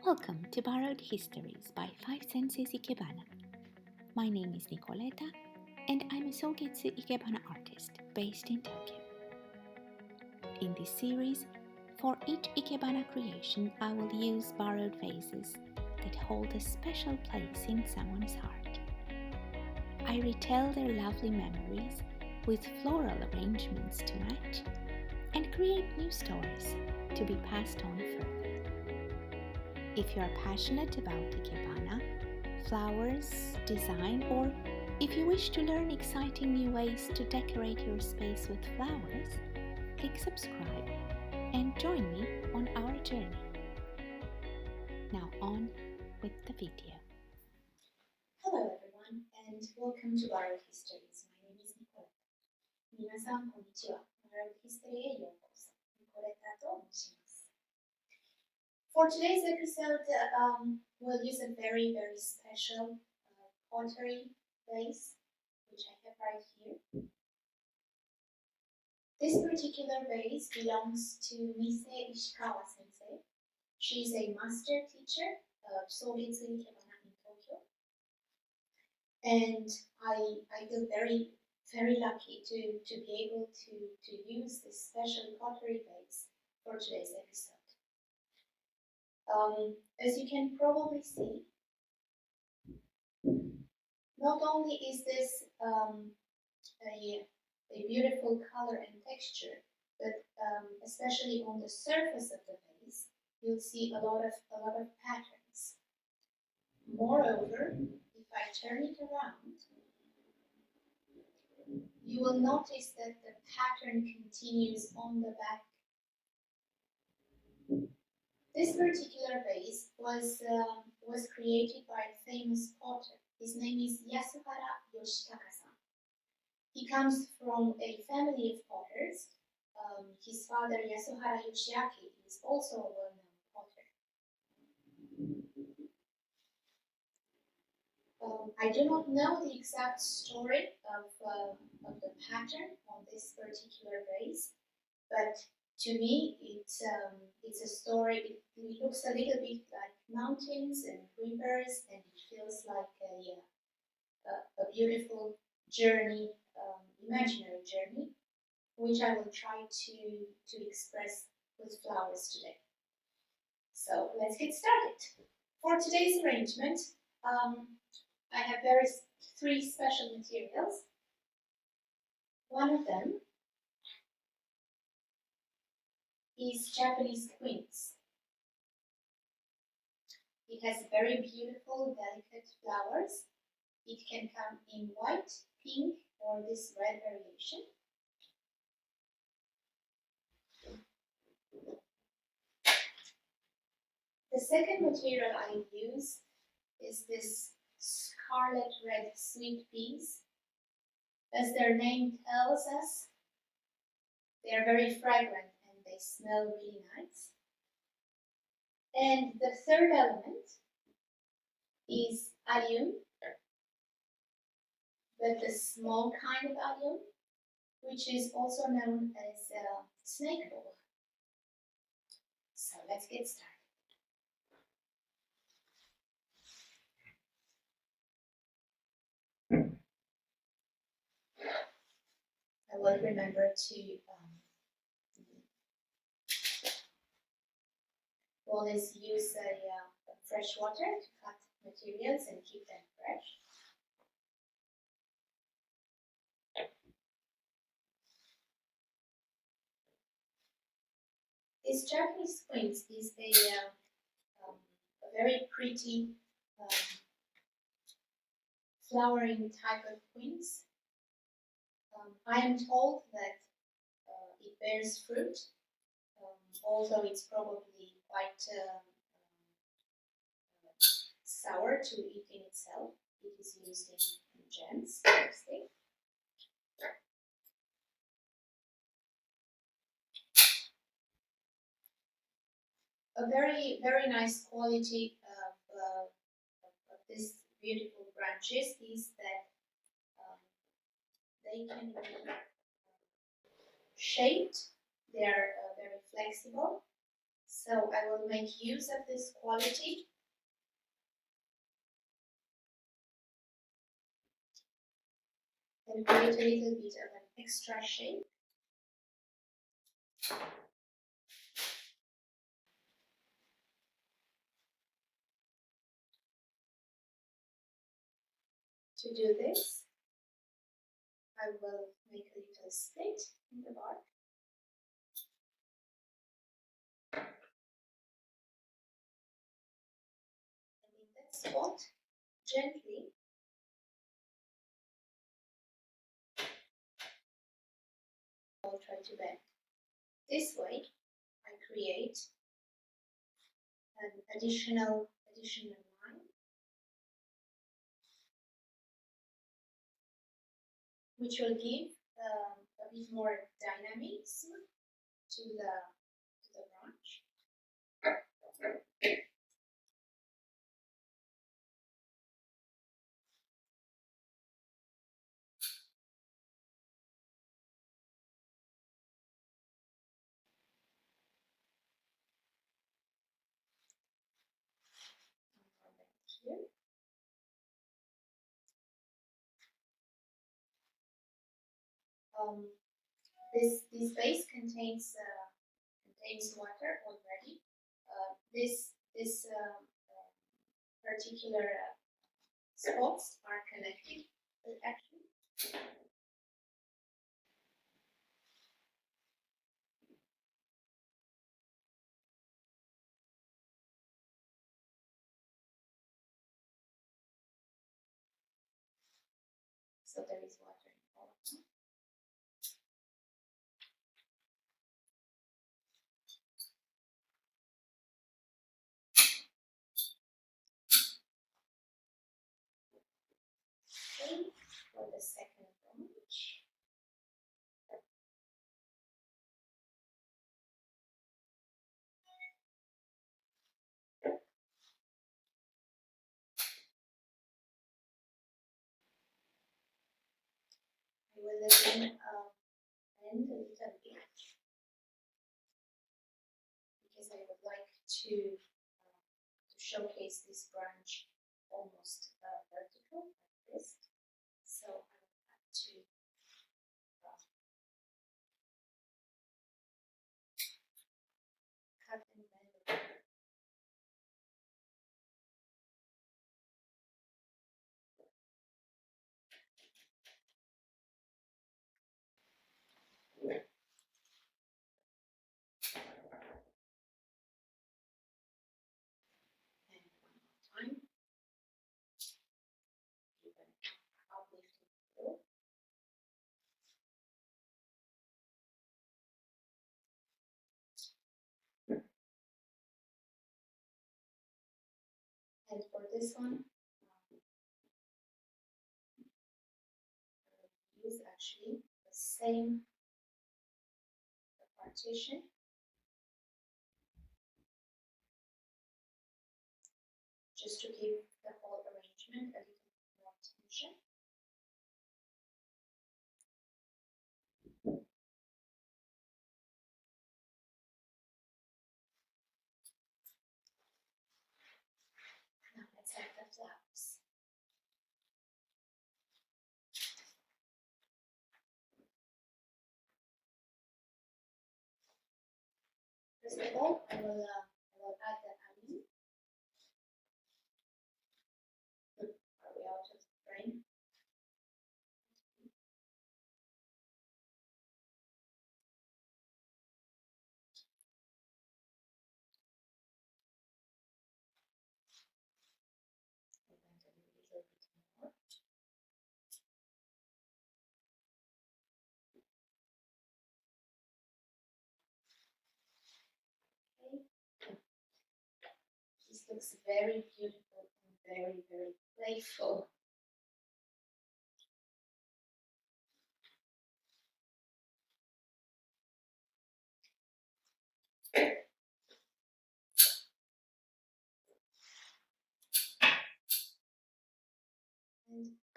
Welcome to Borrowed Histories by 5 Senseis Ikebana. My name is Nicoleta and I'm a Sogetsu Ikebana artist based in Tokyo. In this series, for each Ikebana creation, I will use borrowed vases that hold a special place in someone's heart. I retell their lovely memories with floral arrangements to match and create new stories to be passed on further. If you are passionate about Ikebana, flowers, design, or if you wish to learn exciting new ways to decorate your space with flowers, click subscribe and join me on our journey. Now on with the video. Hello everyone and welcome to Borrowed Histories. My name is Nicoleta. 皆さんこんにちは。Borrowed History へようこそ。ニコレタと申します。For today's episode, we'll use a very special pottery vase, which I have right here. This particular vase belongs to Misei Ishikawa sensei. She's a master teacher of Sogetsu Ikebana in Tokyo. And I feel very lucky to be able to use this special pottery vase for today's episode. As you can probably see, not only is this a beautiful color and texture, but especially on the surface of the vase, you'll see a lot of patterns. Moreover, if I turn it around, you will notice that the pattern continues on the back. This particular vase was created by a famous potter. His name is Yasuhara Yoshitaka. He comes from a family of potters. His father, Yasuhara Yoshiaki, is also a well-known potter. I do not know the exact story of the pattern on this particular vase, but to me, it's a story. It looks a little bit like mountains and rivers, and it feels like a beautiful journey, imaginary journey, which I will try to express with flowers today. So let's get started. For today's arrangement, I have three special materials. One of them is Japanese quince. It has very beautiful, delicate flowers. It can come in white, pink, or this red variation. The second material I use is this scarlet red sweet peas. As their name tells us, they are very fragrant and they smell really nice. And the third element is allium, but the small kind of allium, which is also known as snake ball. So let's get started. I will remember to always use fresh water to cut materials and keep them fresh. This Japanese quince is a very pretty flowering type of quince. I am told that it bears fruit, although it's probably quite sour to eat in itself. It is used in jams mostly. A very nice quality of this beautiful branches is that they can be shaped. They are very flexible. So I I will make use of this quality and create a little bit of an extra shape. To do this, I will make a little split in the bark. And in that spot, gently I will try to bend. This way, I create an additional line, which will give a bit more dynamism to the branch. Here. This vase contains water already. This particular spots are connected actually. So there is water in all of them. Okay, for the second branch. I will again bend a little bit because I would like to showcase this branch almost vertical like this. So I will have to cut and bend a little. And one more time. Give an uplifting flow. And for this one, I will use actually the same partition. Just to give the whole arrangement a little more tension. Now let's have the flowers. First of all, I will add the allium. Are we out of the frame? I'll bend a little bit more. Okay. This looks very beautiful and very, very playful.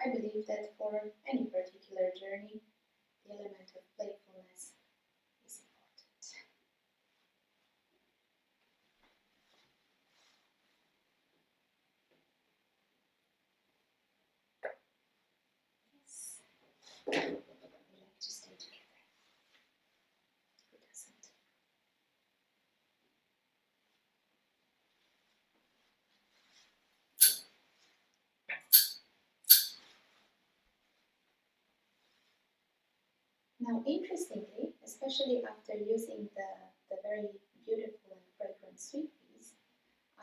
And I believe that for any particular journey, the element of playfulness is important. Now, interestingly, especially after using the very beautiful and fragrant sweet peas,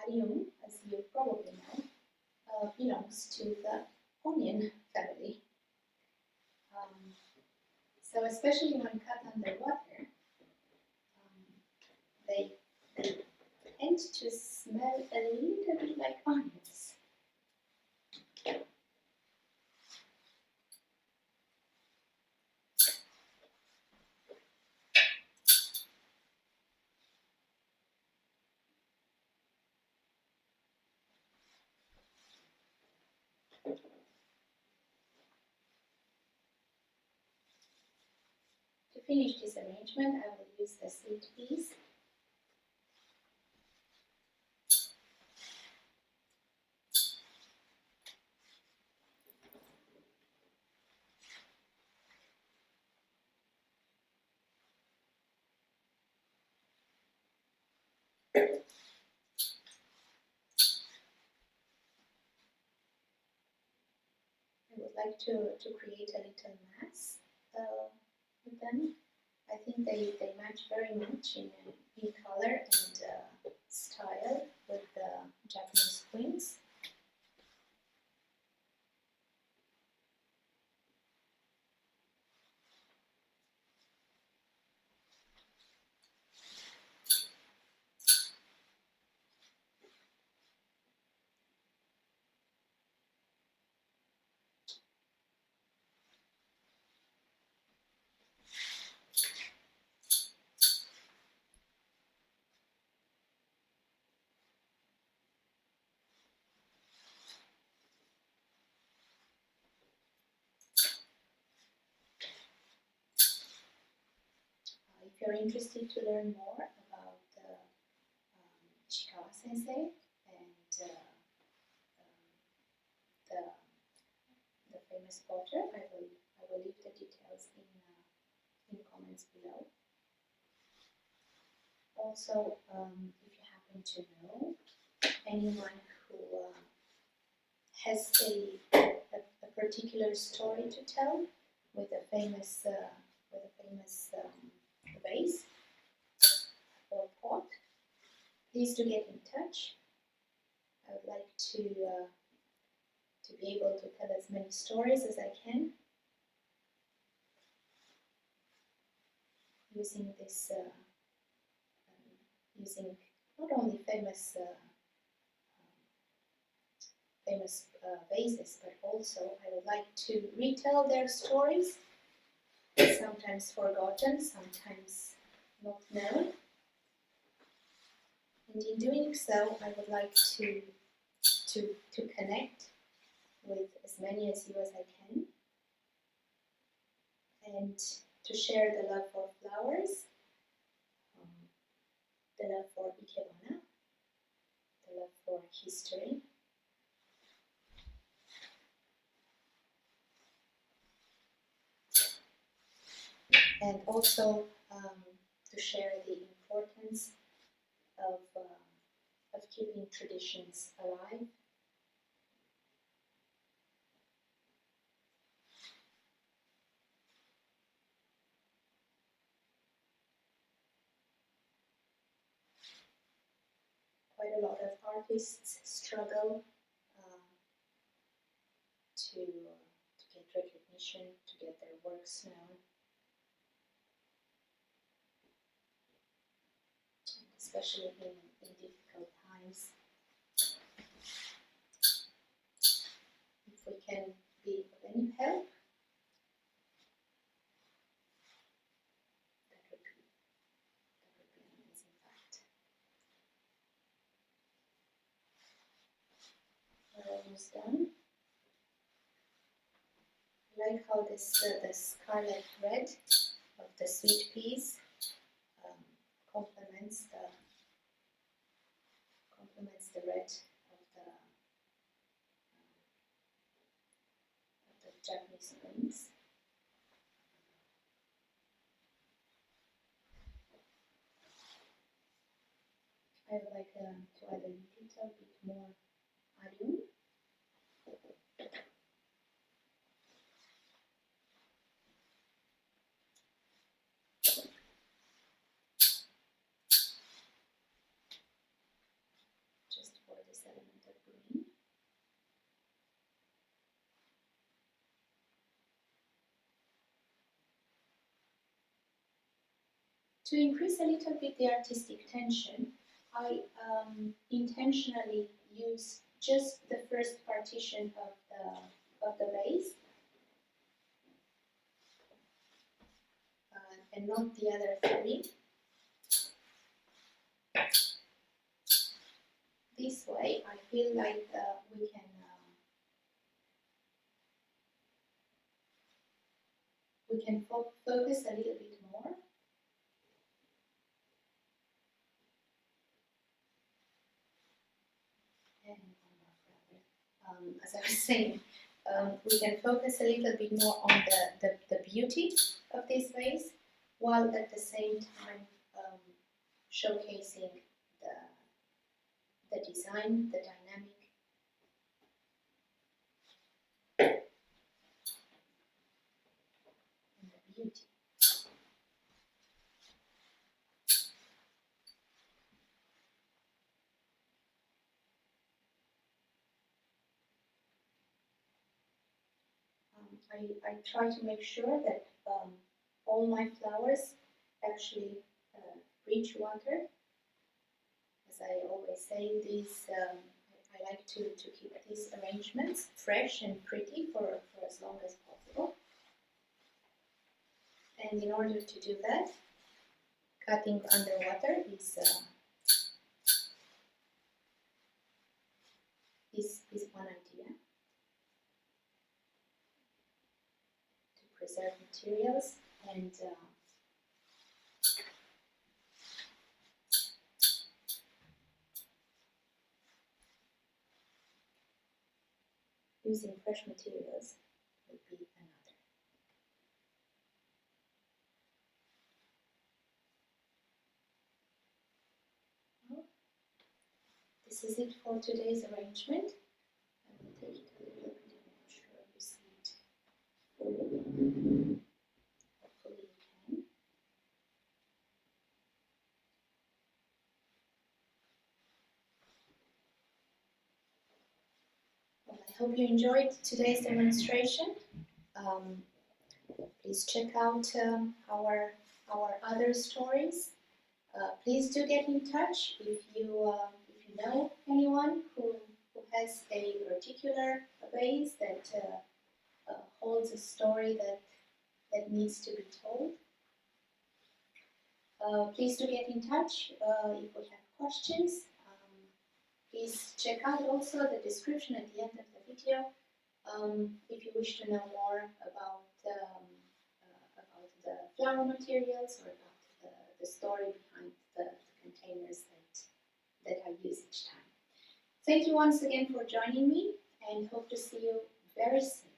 allium, as you probably know, belongs to the onion family. So especially when cut underwater, they tend to smell a little bit like onions. To finish this arrangement, I will use the sweet peas. I would like to create a little mass with them. I think they match very much in color and style with the Japanese quince. If you're interested to learn more about Ishikawa sensei and the famous potter, I will leave the details in comments below. Also, if you happen to know anyone who has a particular story to tell with a famous vase or pot, please do get in touch. I would like to be able to tell as many stories as I can using this using not only famous vases, but also I would like to retell their stories, sometimes forgotten, sometimes not known. And in doing so, I would like to connect with as many as you as I can, and to share the love for flowers, the love for Ikebana, the love for history, and also to share the importance of keeping traditions alive. Quite a lot of artists struggle to get recognition, to get their works known, especially in difficult times. If we can be of any help, that would be an amazing fact. We're almost done. I like how this the scarlet red of the sweet peas complements the red of the Japanese quince. I would like to add a little bit more allium. To increase a little bit the artistic tension, I intentionally use just the first partition of the vase and not the other three. This way, I feel like we can focus a little bit more. And as I was saying, we can focus a little bit more on the beauty of this vase, while at the same time showcasing the design, the dynamic, and the beauty. I try to make sure that all my flowers actually reach water. As I always say, I like to keep these arrangements fresh and pretty for as long as possible. And in order to do that, cutting underwater is one idea to preserve materials and using fresh materials would be another. Well, this is it for today's arrangement. I will take it a little bit. I'm not sure you see it fully. Hopefully you can. Well, I hope you enjoyed today's demonstration. Please check out our other stories. Please do get in touch if you know anyone who has a particular vase that holds a story that needs to be told. Please do get in touch if you have questions. Please check out also the description at the end of the video if you wish to know more about the flower materials or about the story behind the containers that I use each time. Thank you once again for joining me and hope to see you very soon.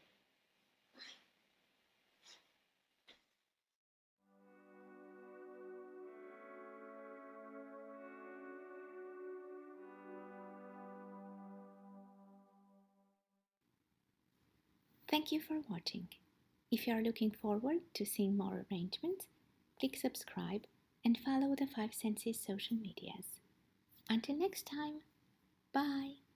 Thank you for watching. If you are looking forward to seeing more arrangements, click subscribe and follow the 5 Senses social medias. Until next time, bye!